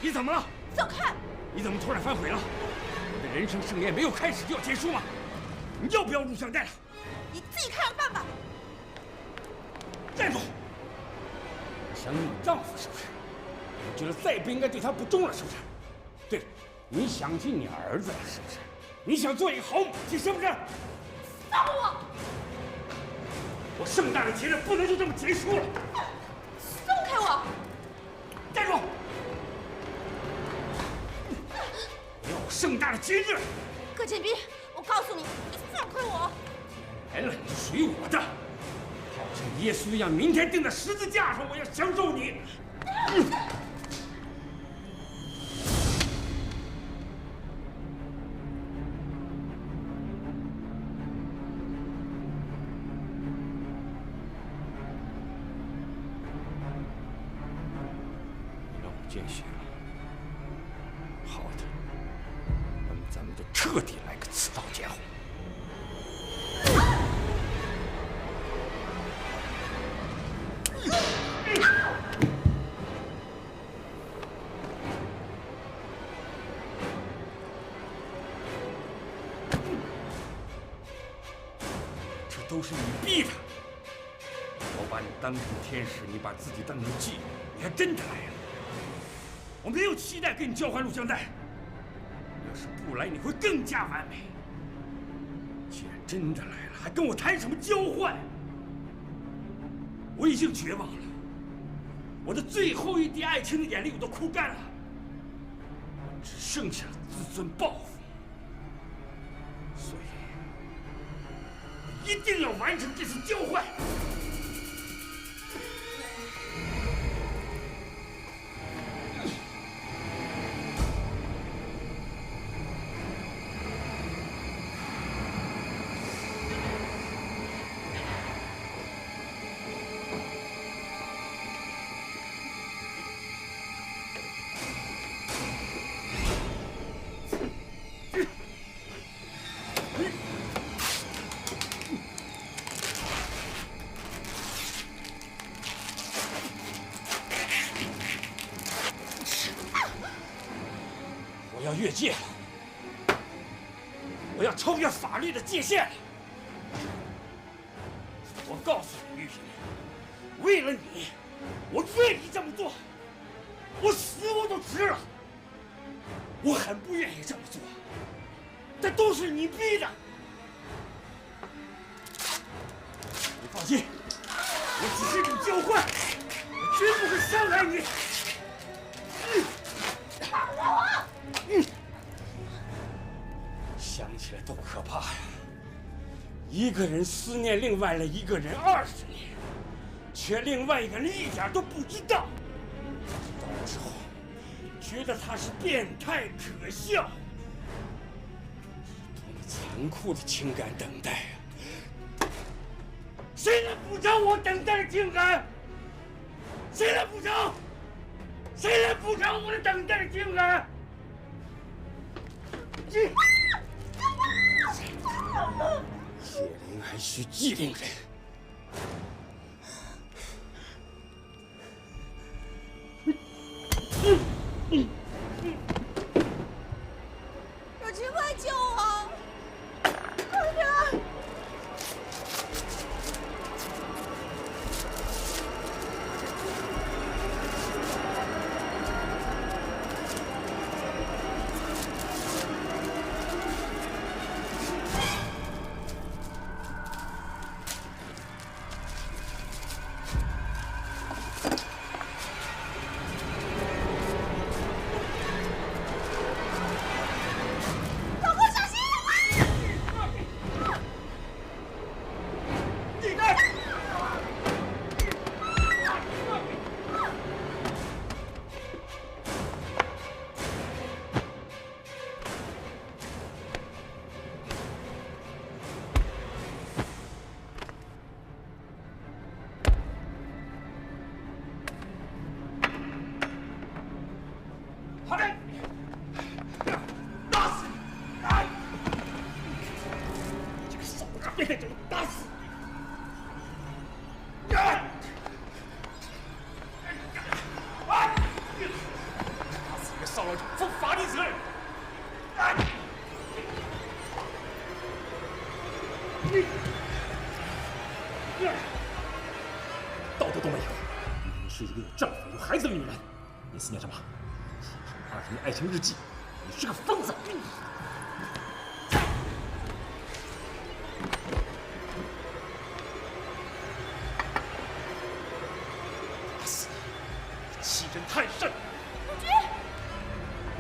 你怎么了？走开！你怎么突然反悔了？我的人生盛宴没有开始就要结束吗？你要不要录像带了？你自己看着办吧。站住！想你丈夫是不是？你觉得再也不应该对他不忠了是不是？对了，你想起你儿子了是不是？你想做一个好母亲是不是？放我！我盛大的节日不能就这么结束了！松开我！站住！不要我盛大的节日！葛建斌，我告诉你，你放开我！来了，你属于我的，好像耶稣一样，明天钉在十字架上，我要享受你。你让我见血了，好的，那么咱们就彻底来个刺刀见红。这都是你逼的！我把你当成天使，你把自己当成妓女，你还真的来了！我没有期待跟你交换录像带，要是不来，你会更加完美。既然真的来了，还跟我谈什么交换？我已经绝望了，我的最后一滴爱情的眼泪我都哭干了，只剩下了自尊报复。所以，一定要完成这次交换。我要越界了，我要超越法律的界限了。我告诉你，玉萍，为了你，我愿意这么做，我死我都值了。我很不愿意这么做，但都是你逼的。你放心，我只是你交换，我绝不会伤害你。放开我！想起来都可怕呀！一个人思念另外一个人20年，却另外一个人一点都不知道。知道了之后，觉得他是变态可笑。多么残酷的情感等待啊！谁来补偿我等待的情感？谁来补偿？谁来补偿我的等待的情感？谢灵还需祭灵人。若晴，快救我！快点！道德都没有，你是一个有丈夫、有孩子的女人，你思念什么？写什么20年爱情日记？你是个疯子！打死你！欺人太甚！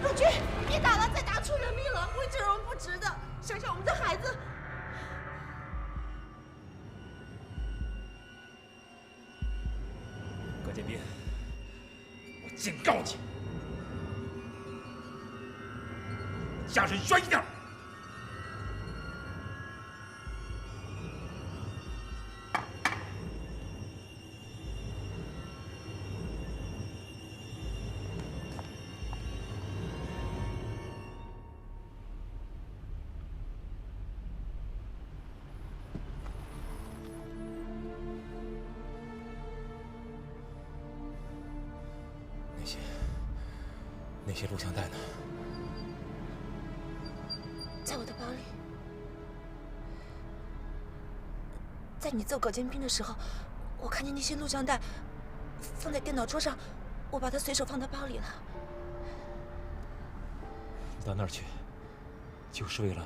陆军，别打了，再打出人命了，为这种不值得。想想我们的孩子。葛建斌，我警告你，家人远一点。那些录像带呢？在我的包里。在你揍葛建斌的时候，我看见那些录像带放在电脑桌上，我把它随手放到包里了。你到那儿去，就是为了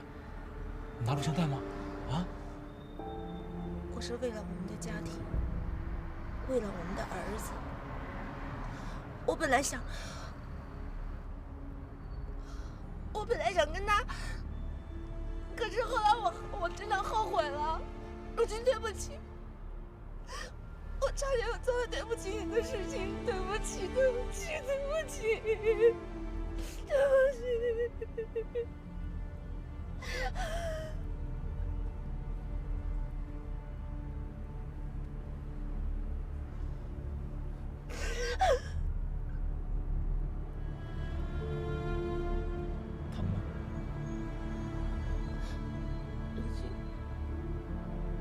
拿录像带吗？啊？我是为了我们的家庭，为了我们的儿子。我本来想跟他，可是后来我真的后悔了。陆军，对不起，我差点又做了对不起你的事情，对不起，对不起，对不起，对不起。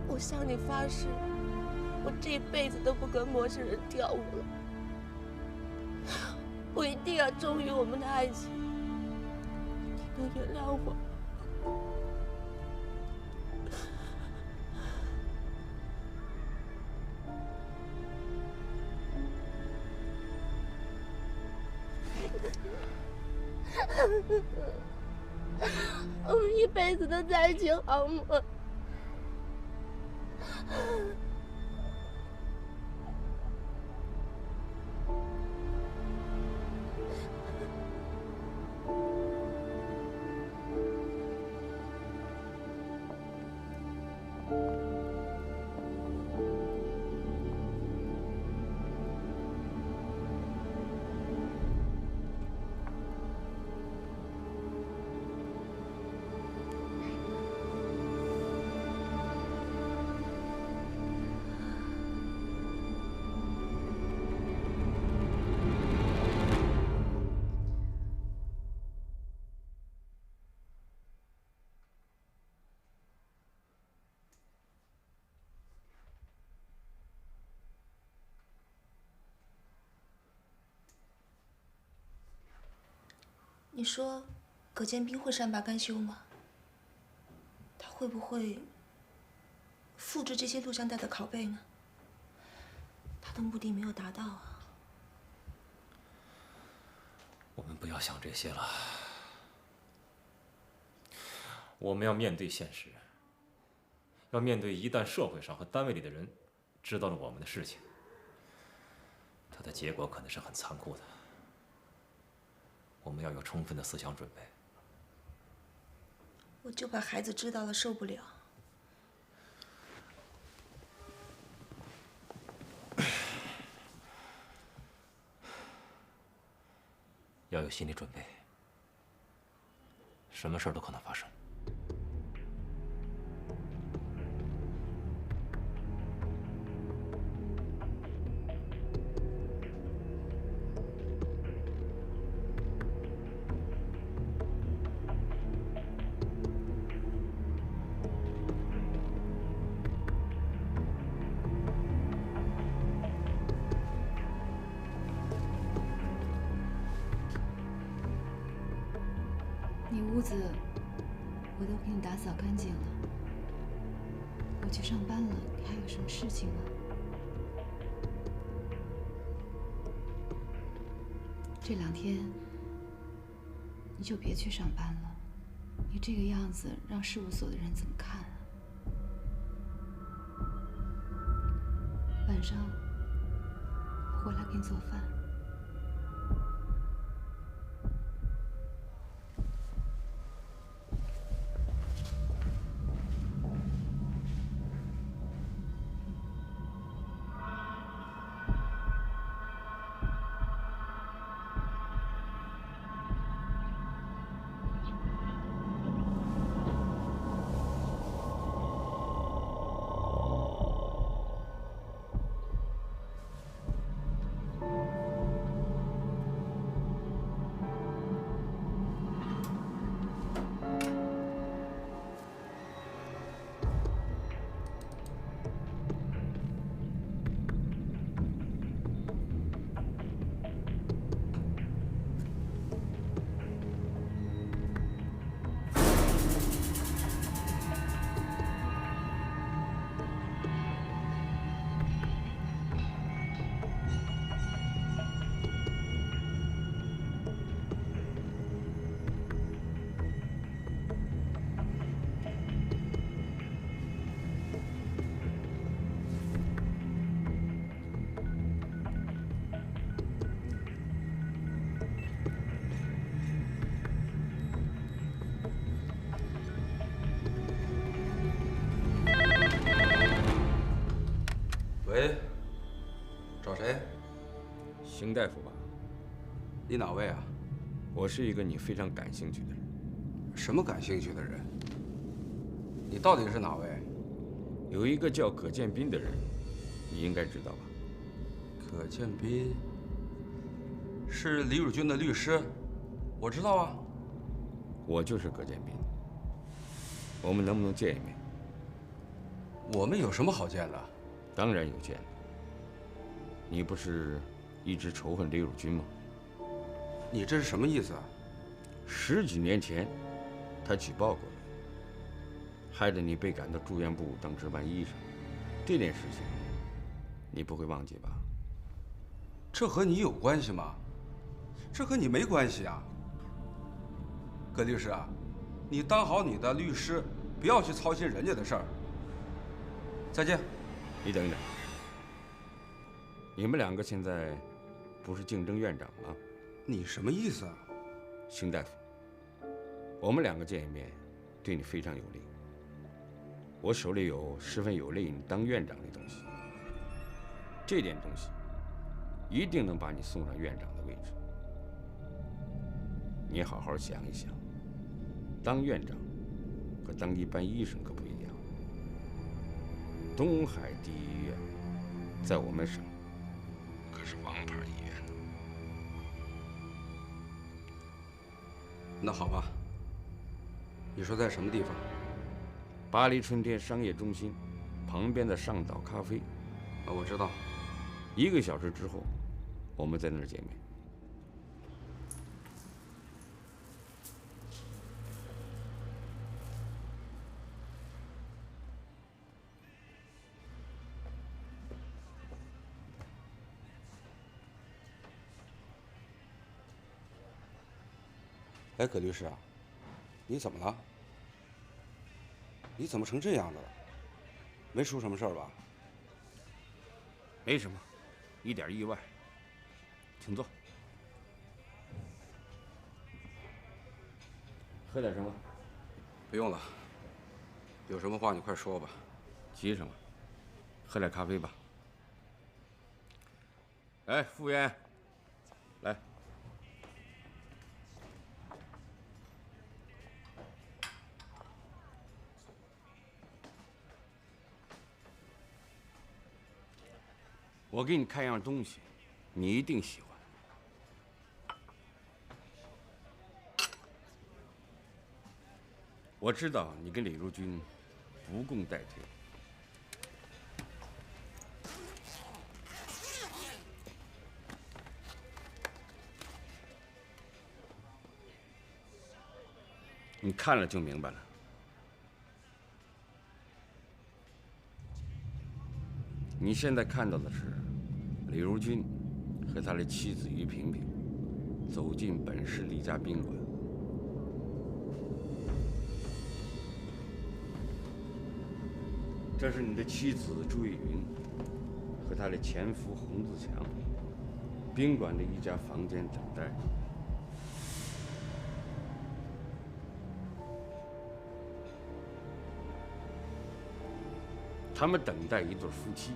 我向你发誓，我这辈子都不跟陌生人跳舞了。我一定要忠于我们的爱情。你能原谅我？我们一辈子都在一起好吗？你说葛建斌会善罢甘休吗？他会不会复制这些录像带的拷贝呢？他的目的没有达到啊。我们不要想这些了，我们要面对现实，要面对一旦社会上和单位里的人知道了我们的事情，它的结果可能是很残酷的。我们要有充分的思想准备。我就怕孩子知道了受不了。要有心理准备，什么事儿都可能发生。你屋子我都给你打扫干净了，去上班了，你还有什么事情吗？这2天你就别去上班了，你这个样子让事务所的人怎么看啊？晚上我回来给你做饭。喂，找谁？邢大夫吧，你哪位啊？我是一个你非常感兴趣的人。什么感兴趣的人？你到底是哪位？有一个叫葛建斌的人，你应该知道吧？葛建斌是李汝君的律师，我知道啊。我就是葛建斌。我们能不能见一面？我们有什么好见的？当然有见。你不是一直仇恨李汝君吗？你这是什么意思啊？10几年前，他举报过你，害得你被赶到住院部当值班医生。这件事情，你不会忘记吧？这和你有关系吗？这和你没关系啊。葛律师啊，你当好你的律师，不要去操心人家的事儿。再见。你等等，你们2个现在不是竞争院长吗？你什么意思啊？邢大夫，我们2个见一面，对你非常有利。我手里有十分有利你当院长的东西，这点东西一定能把你送上院长的位置。你好好想一想，当院长和当一般医生可不一样。东海第一医院在我们省可是王牌医院呢。那好吧，你说在什么地方？巴黎春天商业中心旁边的上岛咖啡。啊，我知道。1个小时之后，我们在那儿见面。哎，葛律师啊，你怎么了？你怎么成这样的了？没出什么事儿吧？没什么，一点意外。请坐。喝点什么？不用了。有什么话你快说吧。急什么？喝点咖啡吧。哎，服务员，来。我给你看样东西，你一定喜欢。我知道你跟李如君不共戴天。你看了就明白了。你现在看到的是李如君和他的妻子于萍萍走进本市的一家宾馆。这是你的妻子朱玉云和她的前夫洪自强，宾馆的一家房间等待。他们等待一对夫妻。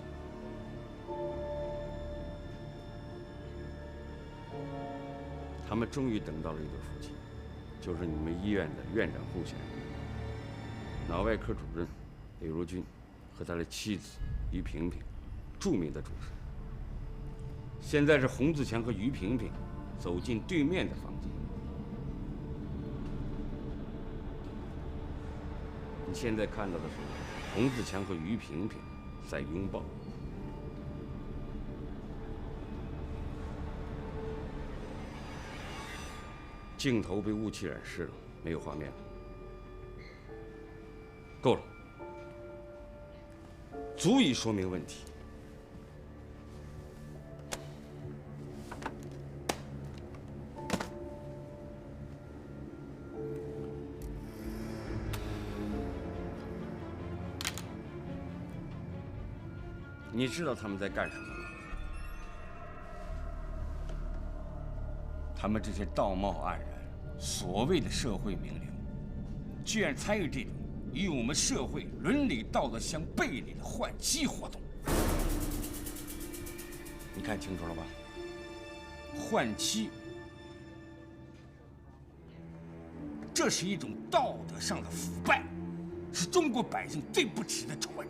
他们终于等到了一对夫妻，就是你们医院的院长候选人，脑外科主任李如君和他的妻子于萍萍，著名的主持人。现在是洪自强和于萍萍走进对面的房间。你现在看到的是洪自强和于萍萍在拥抱。镜头被雾气染湿了，没有画面了。够了，足以说明问题。你知道他们在干什么吗？他们这些道貌岸然、所谓的社会名流，居然参与这种与我们社会伦理道德相背离的换妻活动。你看清楚了吧？换妻，这是一种道德上的腐败，是中国百姓最不耻的丑闻。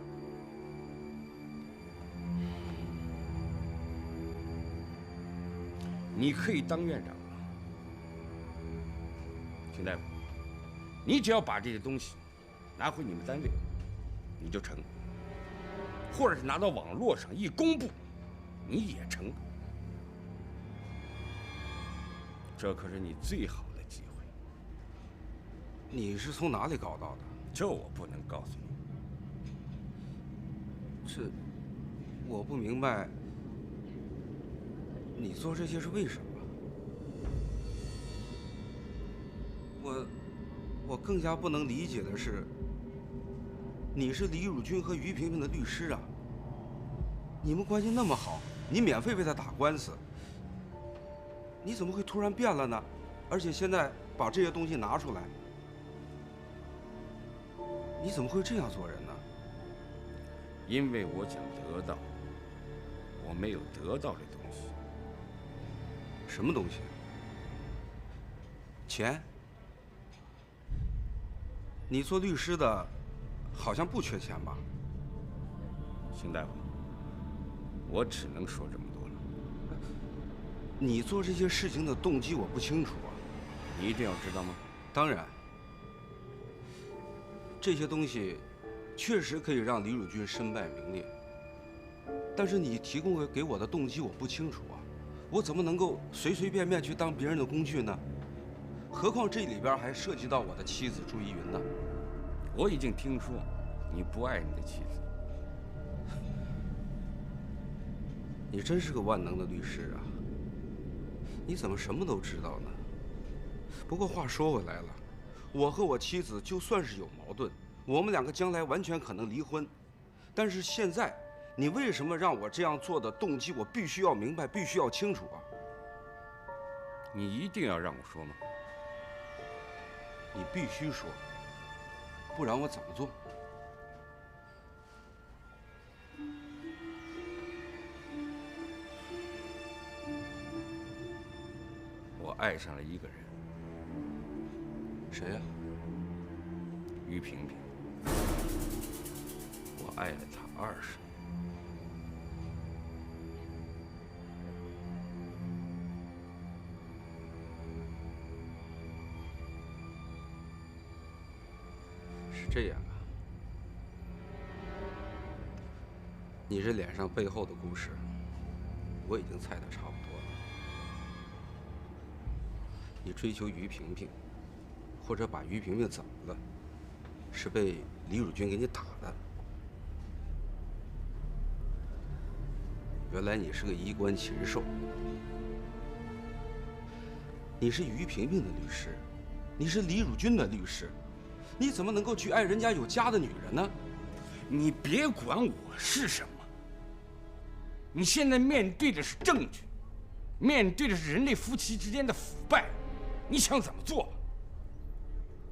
你可以当院长了，秦大夫，你只要把这些东西拿回你们单位，你就成；或者是拿到网络上一公布，你也成。这可是你最好的机会。你是从哪里搞到的？这我不能告诉你。这，我不明白。你做这些是为什么？我更加不能理解的是，你是李汝君和于萍萍的律师啊，你们关系那么好，你免费为他打官司，你怎么会突然变了呢？而且现在把这些东西拿出来，你怎么会这样做人呢？因为我想得到我没有得到的东西。什么东西？钱？你做律师的，好像不缺钱吧？邢大夫，我只能说这么多了。你做这些事情的动机我不清楚啊。你一定要知道吗？当然。这些东西确实可以让李汝君身败名裂，但是你提供给我的动机我不清楚啊。我怎么能够随随便便去当别人的工具呢？何况这里边还涉及到我的妻子朱依云呢。我已经听说你不爱你的妻子。你真是个万能的律师啊！你怎么什么都知道呢？不过话说回来了，我和我妻子就算是有矛盾，我们两个将来完全可能离婚。但是现在，你为什么让我这样做的动机，我必须要明白，必须要清楚啊！你一定要让我说吗？你必须说，不然我怎么做？我爱上了一个人。谁呀？于萍萍。我爱了她20年。是这样啊。你这脸上背后的故事，我已经猜得差不多了。你追求于萍萍，或者把于萍萍怎么了？是被李汝君给你打的。原来你是个衣冠禽兽。你是于萍萍的律师，你是李汝君的律师，你怎么能够去爱人家有家的女人呢？你别管我是什么，你现在面对的是证据，面对的是人类夫妻之间的腐败，你想怎么做？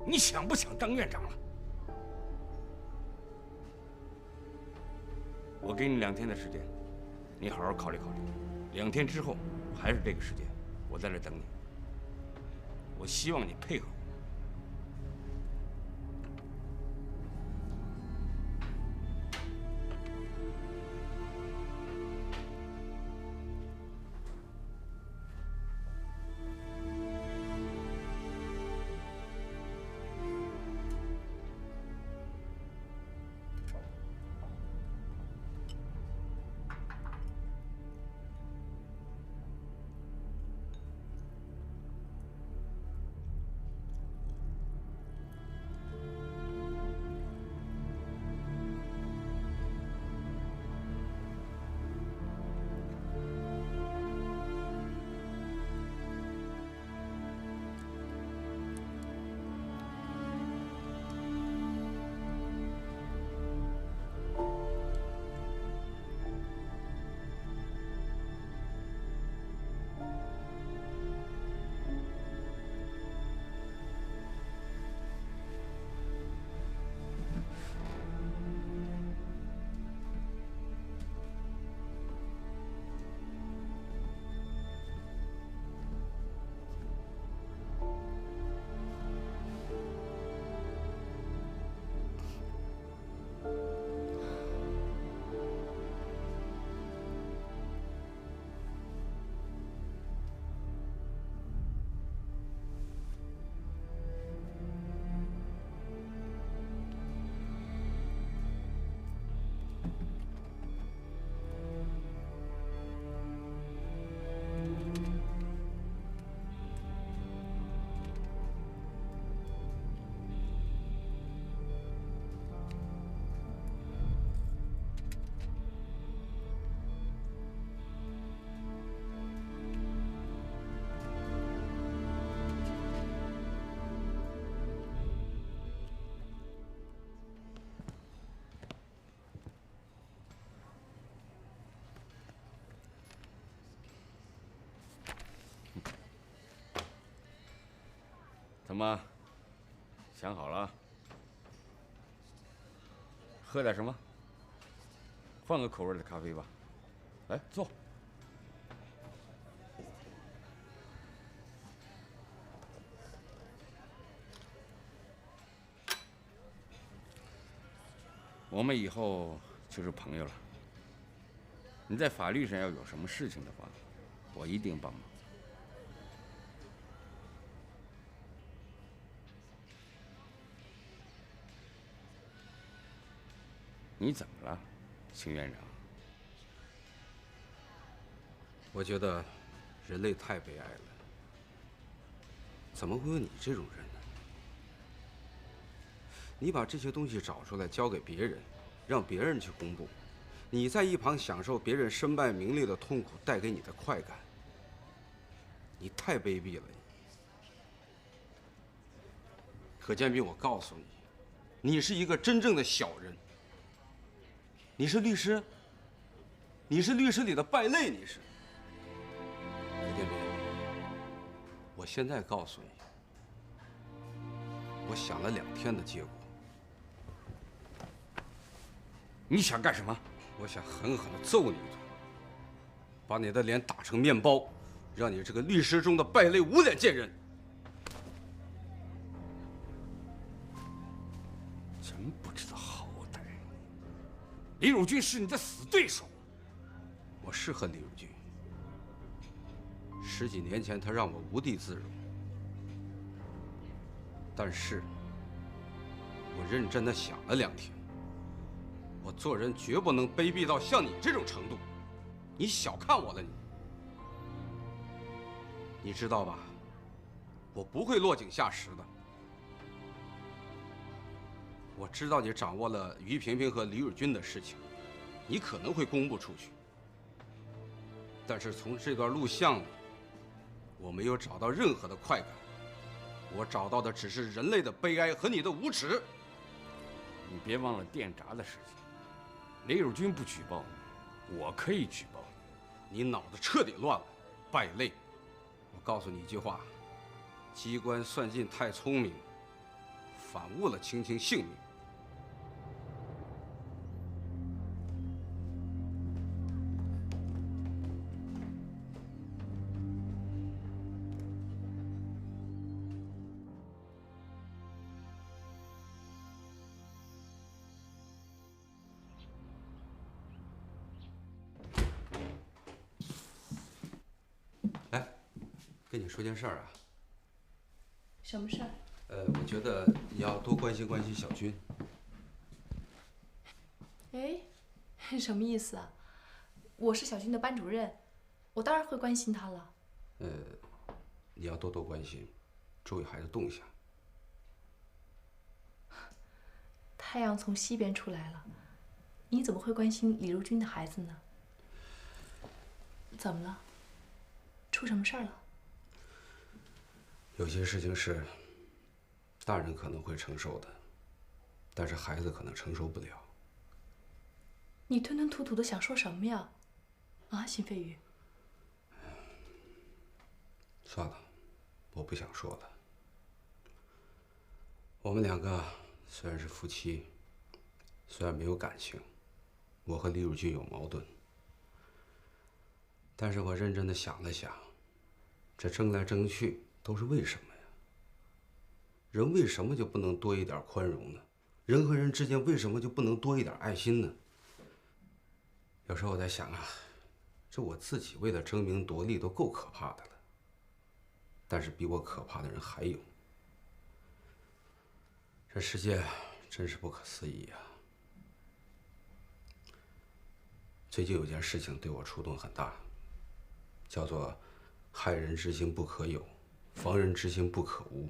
你想不想当院长了？我给你2天的时间，你好好考虑考虑。2天之后还是这个时间，我在这等你。我希望你配合我。怎么，想好了？喝点什么？换个口味的咖啡吧。来，坐。我们以后就是朋友了。你在法律上要有什么事情的话，我一定帮忙。你怎么了，邢院长？我觉得人类太悲哀了，怎么会有你这种人呢？你把这些东西找出来交给别人，让别人去公布，你在一旁享受别人身败名裂的痛苦带给你的快感，你太卑鄙了！可建斌，我告诉你，你是一个真正的小人。你是律师，你是律师里的败类，你是。可建斌，我现在告诉你，我想了2天的结果。你想干什么？我想狠狠地揍你一顿，把你的脸打成面包，让你这个律师中的败类无脸见人。真不知道好歹。李汝君是你的死对手。我是恨李汝君，10几年前他让我无地自容，但是我认真地想了2天。我做人绝不能卑鄙到像你这种程度，你小看我了你知道吧？我不会落井下石的。我知道你掌握了于萍萍和李汝君的事情，你可能会公布出去，但是从这段录像里，我没有找到任何的快感，我找到的只是人类的悲哀和你的无耻。你别忘了电闸的事情，雷友军不举报你，我可以举报你。你脑子彻底乱了，败类！我告诉你一句话：机关算尽太聪明，反误了青青性命。来，跟你说件事儿啊。什么事儿？我觉得你要多关心关心小军。哎，什么意思啊？我是小军的班主任，我当然会关心他了。你要多多关心，注意孩子动向。太阳从西边出来了，你怎么会关心李如君的孩子呢？怎么了？出什么事儿了？有些事情是大人可能会承受的，但是孩子可能承受不了。你吞吞吐吐的想说什么呀？啊，辛飞宇。算了，我不想说了。我们两个虽然是夫妻，虽然没有感情，我和李汝君有矛盾，但是我认真的想了想，这争来争去都是为什么呀？人为什么就不能多一点宽容呢？人和人之间为什么就不能多一点爱心呢？有时候我在想啊，这我自己为了争名夺利都够可怕的了，但是比我可怕的人还有。这世界真是不可思议啊！最近有件事情对我触动很大，叫做“害人之心不可有，防人之心不可无”。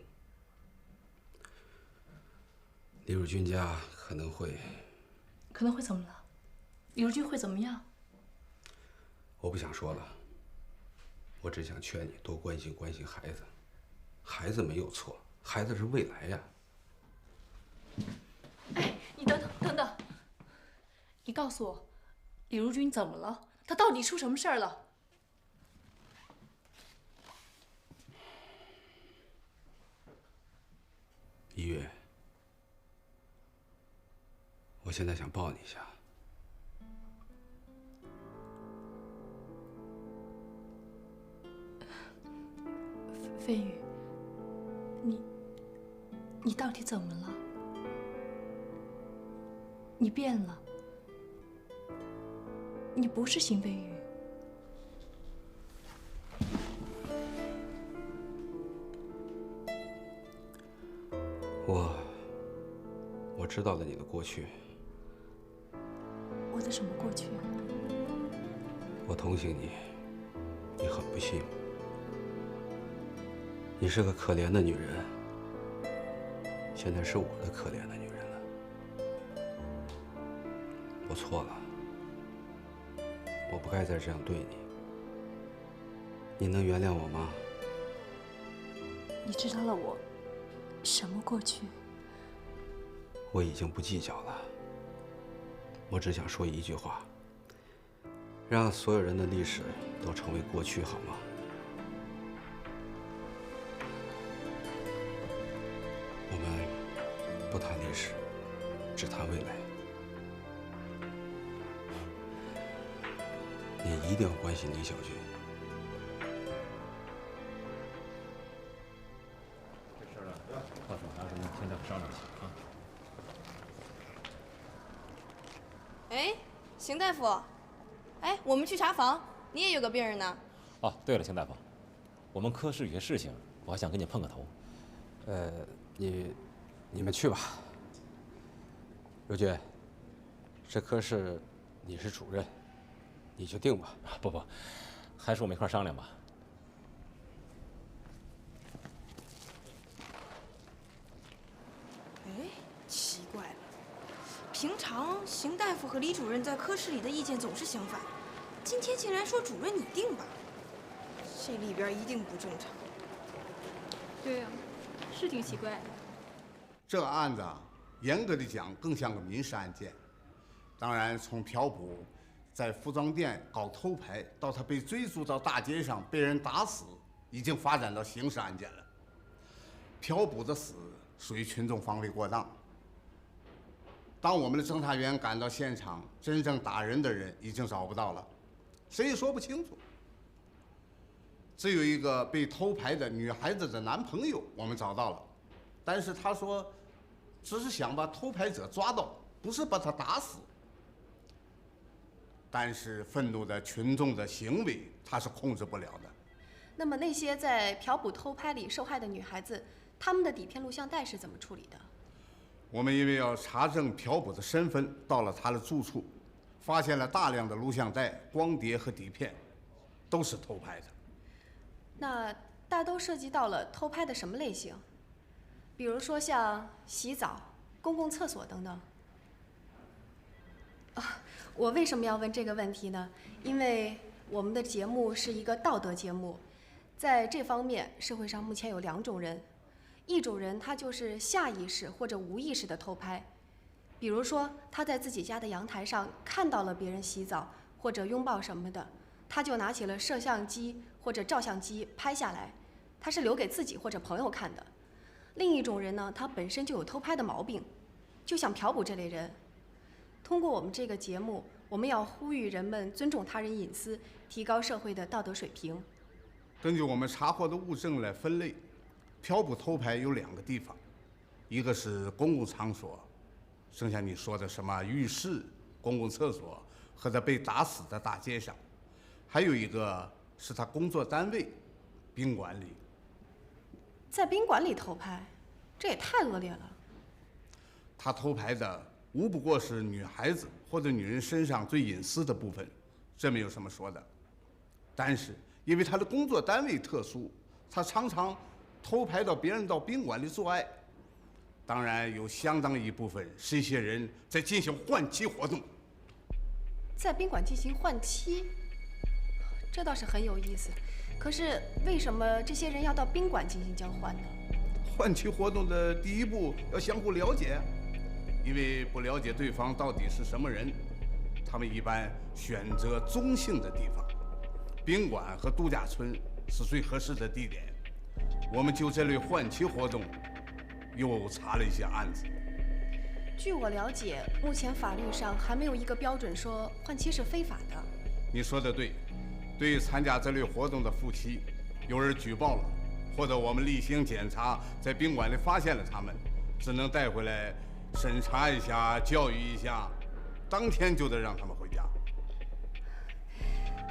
李汝君家可能会怎么了？李如君会怎么样？我不想说了，我只想劝你多关心关心孩子。孩子没有错，孩子是未来呀。哎，你等等，你告诉我，李如君怎么了？他到底出什么事儿了？一月，我现在想抱你一下。飞宇，你到底怎么了？你变了，你不是邢飞宇。我知道了你的过去。我的什么过去？我同情你，你很不幸。你是个可怜的女人，现在是我的可怜的女人了。我错了，我不该再这样对你。你能原谅我吗？你知道了我什么过去？我已经不计较了。我只想说一句话：让所有人的历史都成为过去，好吗？我们不谈历史，只谈未来。你一定要关心李小军。这事儿啊，到时候还有什么现在商量去啊。哎，邢大夫，哎，我们去查房，你也有个病人呢。哦，对了，邢大夫，我们科室有些事情，我还想跟你碰个头。你们去吧。如君，这科室你是主任，你就定吧。不，还是我们一块商量吧。哎，奇怪了，平常邢大夫和李主任在科室里的意见总是相反，今今天竟然说主任你定吧，这里边一定不正常。对呀，是挺奇怪的。这个案子啊，严格的讲更像个民事案件。当然，从朴普在服装店搞偷拍，到他被追逐到大街上被人打死，已经发展到刑事案件了。朴普的死属于群众防卫过当。当我们的侦查员赶到现场，真正打人的人已经找不到了，谁也说不清楚。只有一个被偷拍的女孩子的男朋友我们找到了，但是他说只是想把偷拍者抓到，不是把他打死。但是愤怒的群众的行为他是控制不了的。那么那些在朴普偷拍里受害的女孩子，她们的底片录像带是怎么处理的？我们因为要查证朴普的身份，到了他的住处，发现了大量的录像带、光碟和底片，都是偷拍的。那大都涉及到了偷拍的什么类型？比如说像洗澡、公共厕所等等。我为什么要问这个问题呢？因为我们的节目是一个道德节目，在这方面，社会上目前有2种人。一种人他就是下意识或者无意识的偷拍，比如说他在自己家的阳台上看到了别人洗澡或者拥抱什么的，他就拿起了摄像机或者照相机拍下来，他是留给自己或者朋友看的。另一种人呢，他本身就有偷拍的毛病，就像朴普这类人。通过我们这个节目，我们要呼吁人们尊重他人隐私，提高社会的道德水平。根据我们查获的物证来分类，朴普偷拍有2个地方，一个是公共场所，剩下你说的什么浴室、公共厕所和他被打死的大街上，还有一个是他工作单位宾馆里。在宾馆里偷拍，这也太恶劣了。他偷拍的无不过是女孩子或者女人身上最隐私的部分，这没有什么说的。但是因为他的工作单位特殊，他常常偷拍到别人到宾馆里做爱，当然有相当一部分是一些人在进行换妻活动。在宾馆进行换妻，这倒是很有意思。可是为什么这些人要到宾馆进行交换呢？换妻活动的第一步要相互了解，因为不了解对方到底是什么人，他们一般选择中性的地方，宾馆和度假村是最合适的地点。我们就这类换妻活动又查了一些案子。据我了解，目前法律上还没有一个标准说换妻是非法的。你说的对，对于参加这类活动的夫妻，有人举报了，或者我们例行检查在宾馆里发现了他们，只能带回来审查一下、教育一下，当天就得让他们回家。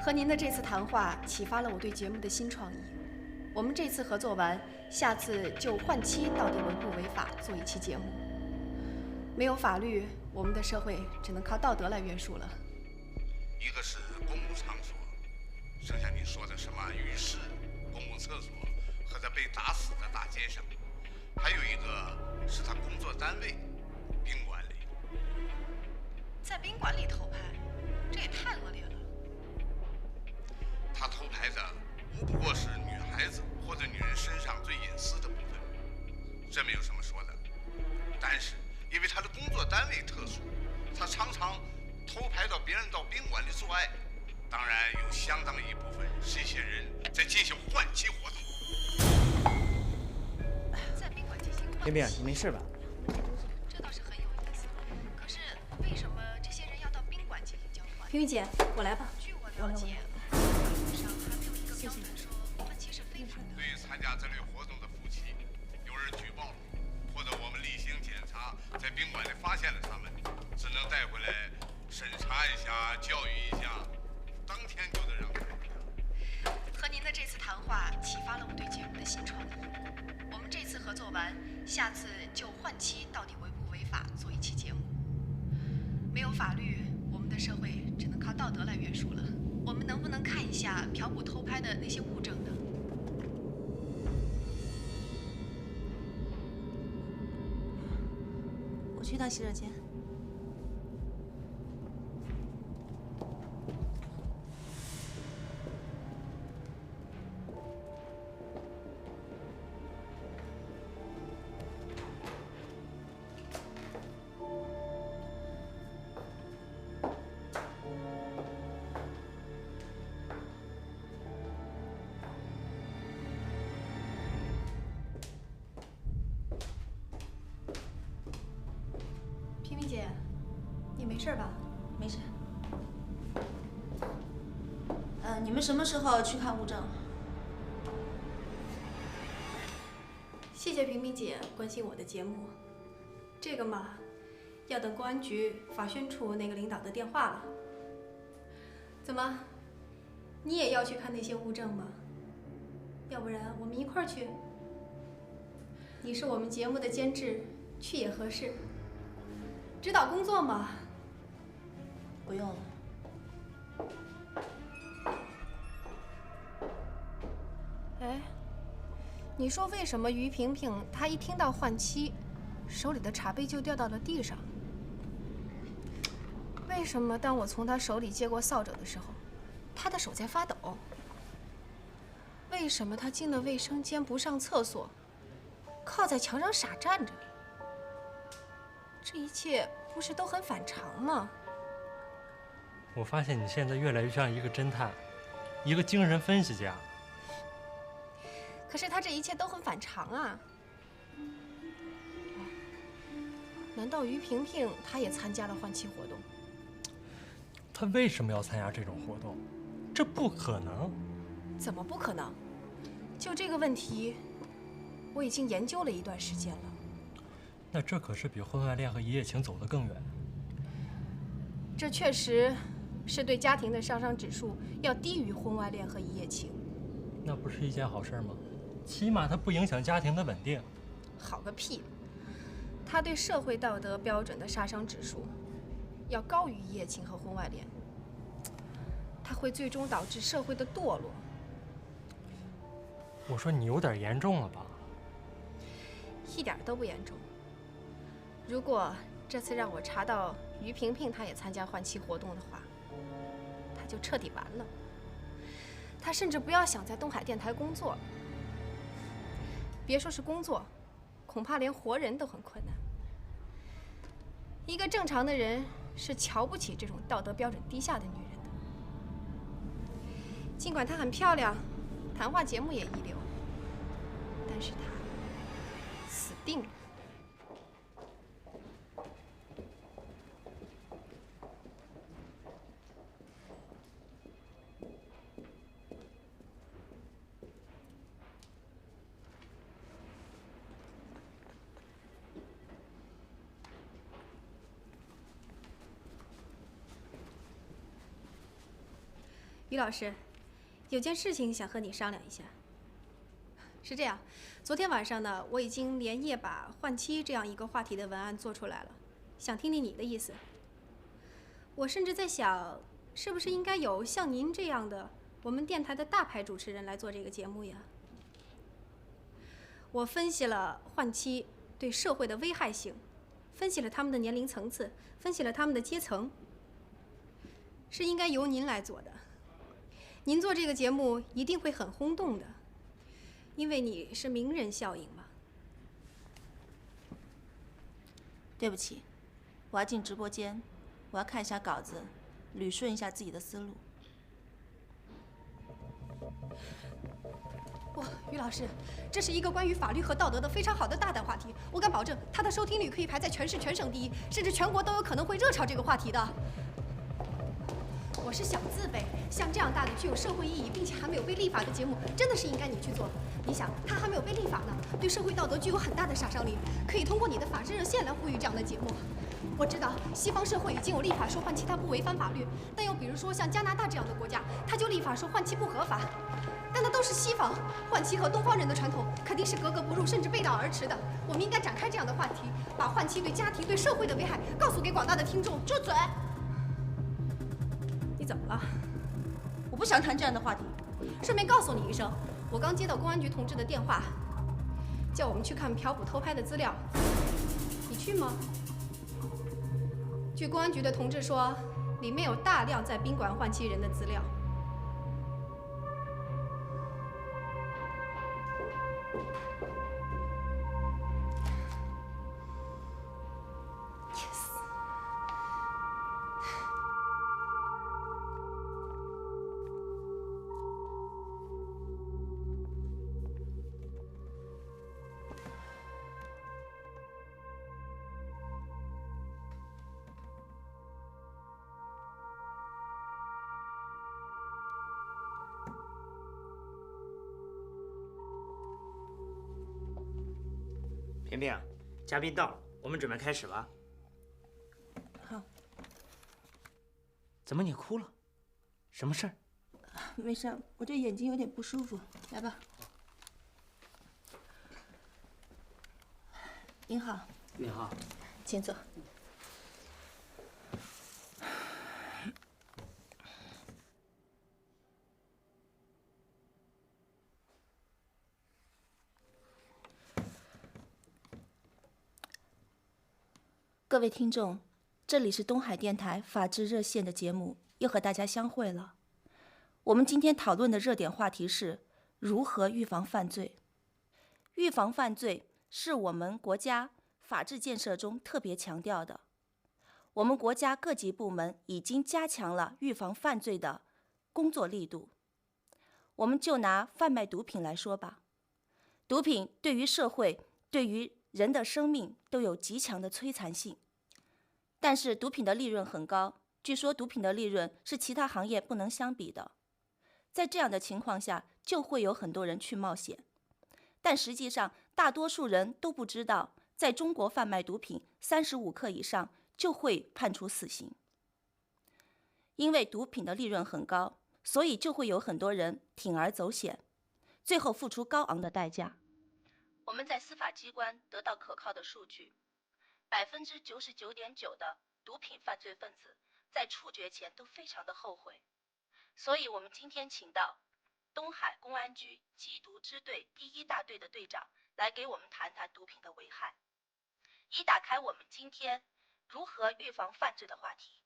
和您的这次谈话启发了我对节目的新创意。我们这次合作完，下次就换妻到底违不违法做一期节目。没有法律，我们的社会只能靠道德来约束了。一个是公共场所，剩下你说的什么浴室、公共厕所和他被打死的大街上，还有一个是他工作单位宾馆里。在宾馆里偷拍，这也太恶劣了。他偷拍的无不过是女孩子或者女人身上最隐私的部分，这没有什么说的。但是因为他的工作单位特殊，他常常偷拍到别人到宾馆里做爱，当然有相当一部分是一些人在进行换妻活动。在宾馆进行换妻，冰冰，你没事吧？这倒是很有意思。可是为什么这些人要到宾馆进行交换？萍雨姐，我来吧。据我了解，法律上还没有一个标准说换妻是非法的。对于参加这类活动的夫妻，有人举报了，或者我们例行检查在宾馆里发现了他们，只能带回来审查一下、教育一下，当天就得让他们回家。和您的这次谈话启发了我对节目的新创意。我们这次合作完，下次就换妻到底违不违法做一期节目。没有法律，我们的社会只能靠道德来约束了。我们能不能看一下朴普偷拍的那些物证呢？我去趟洗手间。事吧？没事。你们什么时候去看物证？谢谢萍萍姐关心我的节目。这个嘛，要等公安局法宣处那个领导的电话了。怎么，你也要去看那些物证吗？要不然我们一块儿去。你是我们节目的监制，去也合适。指导工作嘛。不用了。哎，你说为什么于萍萍她一听到换妻，手里的茶杯就掉到了地上？为什么当我从她手里接过扫帚的时候，她的手在发抖？为什么她进了卫生间不上厕所，靠在墙上傻站着？这一切不是都很反常吗？我发现你现在越来越像一个侦探，一个精神分析家。可是他这一切都很反常啊！难道于萍萍她也参加了换妻活动？他为什么要参加这种活动？这不可能！怎么不可能？就这个问题，我已经研究了一段时间了。那这可是比婚外恋和一夜情走得更远。这确实是对家庭的杀伤指数要低于婚外恋和一夜情。那不是一件好事吗？起码它不影响家庭的稳定。好个屁！它对社会道德标准的杀伤指数要高于一夜情和婚外恋。它会最终导致社会的堕落。我说你有点严重了吧？一点都不严重。如果这次让我查到于萍萍她也参加换妻活动的话，她就彻底完了。她甚至不要想在东海电台工作了。别说是工作，恐怕连活人都很困难。一个正常的人是瞧不起这种道德标准低下的女人的。尽管她很漂亮，谈话节目也一流，但是她死定了。于老师，有件事情想和你商量一下。是这样，昨天晚上呢，我已经连夜把换妻这样一个话题的文案做出来了，想听听你的意思。我甚至在想，是不是应该有像您这样的我们电台的大牌主持人来做这个节目呀？我分析了换妻对社会的危害性，分析了他们的年龄层次，分析了他们的阶层，是应该由您来做的。您做这个节目一定会很轰动的，因为你是名人效应嘛。对不起，我要进直播间，我要看一下稿子，捋顺一下自己的思路。哇，于老师，这是一个关于法律和道德的非常好的大胆话题，我敢保证它的收听率可以排在全市全省第一，甚至全国都有可能会热炒这个话题的。我是小字辈，像这样大的具有社会意义并且还没有被立法的节目，真的是应该你去做。你想，它还没有被立法呢，对社会道德具有很大的杀伤力，可以通过你的法制热线来呼吁这样的节目。我知道西方社会已经有立法说换妻它不违反法律，但又比如说像加拿大这样的国家，它就立法说换妻不合法。但那都是西方，换妻和东方人的传统肯定是格格不入，甚至背道而驰的。我们应该展开这样的话题，把换妻对家庭、对社会的危害告诉给广大的听众。住嘴！你怎么了？我不想谈这样的话题。顺便告诉你一声，我刚接到公安局同志的电话，叫我们去看嫖捕偷拍的资料。你去吗？据公安局的同志说，里面有大量在宾馆换妻人的资料。萍萍，嘉宾到了，我们准备开始吧。好。怎么你哭了？什么事儿？没事，我这眼睛有点不舒服。来吧。您好。你好。请坐。各位听众，这里是东海电台法治热线的节目，又和大家相会了。我们今天讨论的热点话题是如何预防犯罪。预防犯罪是我们国家法治建设中特别强调的。我们国家各级部门已经加强了预防犯罪的工作力度。我们就拿贩卖毒品来说吧，毒品对于社会、对于人的生命都有极强的摧残性。但是毒品的利润很高，据说毒品的利润是其他行业不能相比的。在这样的情况下，就会有很多人去冒险。但实际上，大多数人都不知道，在中国贩卖毒品35克以上就会判处死刑。因为毒品的利润很高，所以就会有很多人铤而走险，最后付出高昂的代价。我们在司法机关得到可靠的数据，99.9%的毒品犯罪分子在处决前都非常的后悔。所以我们今天请到东海公安局缉毒支队第1大队的队长来给我们谈谈毒品的危害，以打开我们今天如何预防犯罪的话题。